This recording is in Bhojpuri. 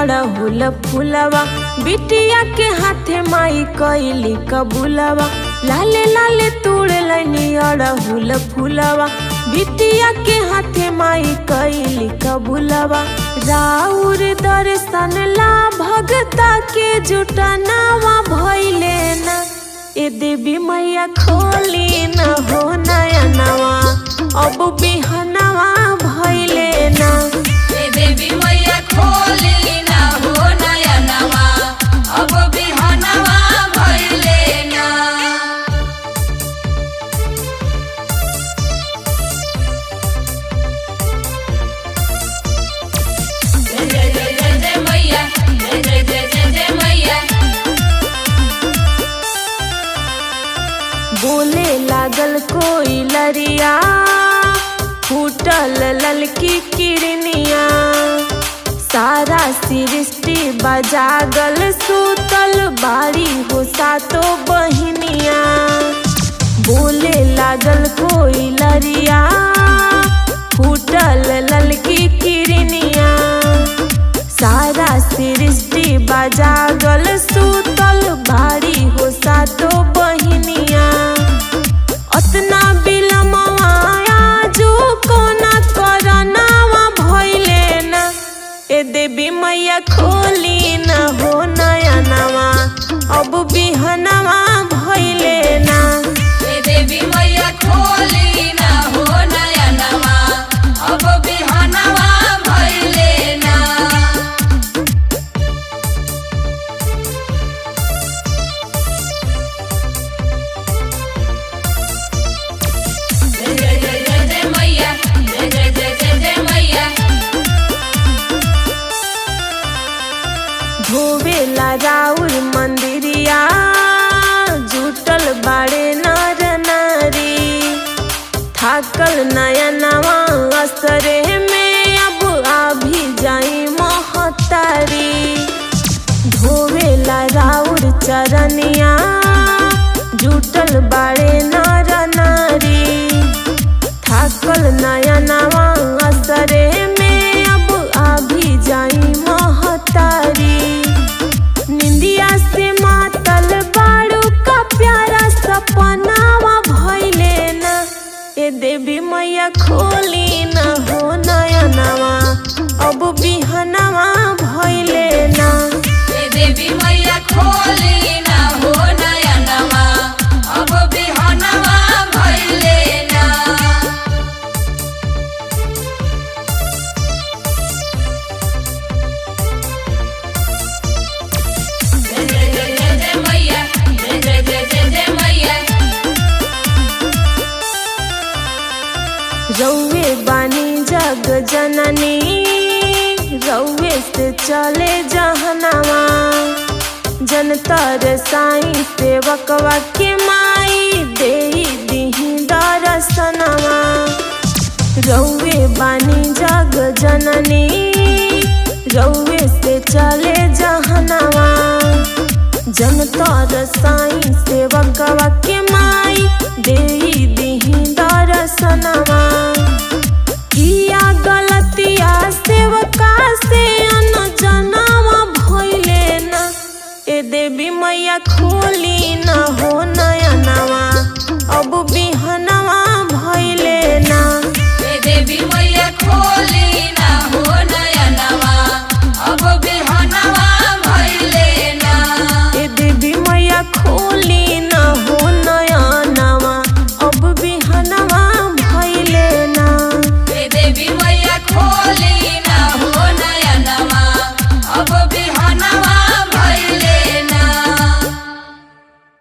अड़हुल फुलवा, बिटिया के हाथे माई कैली कबूलवा। लाले लाले तोड़ लनी अड़हुल फुलवा, बिटिया के हाथे माई कैली कबूलवा। राउर दर्शन ला भगता के जुटनावा भइले ना, ए देवी मैया खोली न हो नयनवा, अब बिहनवा भइले ना। ए देवी मैया खोली न हो नयनवा, अब बिहनवा भइले ना। जय जय जय जय जय मैया, जय जय जय जय जय मैया। बोले लागल कोई लरिया, फूटल ललकी किरनिया। सारा सृष्टि बजागल, सूतल बारी हो सातो बहिनिया। बोले लागल कोई लरिया, फूटल ललकी किरनिया। सारा सृष्टि बजागल, सूतल बारी हो सातो बहिनिया। अतना बिलमवा आजू कोना करनावा भइले ना, ए देवी मैया खोली न हो नयनवा, अब बिहनवा भइले ना। ए देवी मैया खोली न हो नयनवा, अब बिहनवा भइले ना। जय जय जय जय जय मैया, जय जय जय जय जय मैया। धोवेला राउर मंदिरिया, जुटल बाड़े नर नारी। थाकल नयनवा असरे में, अब आभी जाई महतारी। धोवेला राउर चरनिया, जुटल बाड़े नर नारी। थाकल नयनवा असरे में, अब आभी जाई महतारी। निंदिया से मातल बाड़ू का प्यारा सपनावा भइले ना, ए देवी मैया खोली न हो नयनवा, अब बिहनवा भइले ना। ए देवी मैया खोली न हो नयनवा, अब बिहनवा भइले ना। जय जय जय जय जय मैया, जय जय जय जय जय मैया। रौवे बानी जग जननी, रौवे से चले जहनवा। जनतर साईं सेवकवा के माई, देई दिही दर्शनवा। रौवे बानी जग जननी, रौवे से चले जहनवा। जनतर साईं सेवकवा के माई, देई दिही दर्शनवा। किया गलतिया सेवका से अनजनवा भइले ना, ए देवी मैया खोली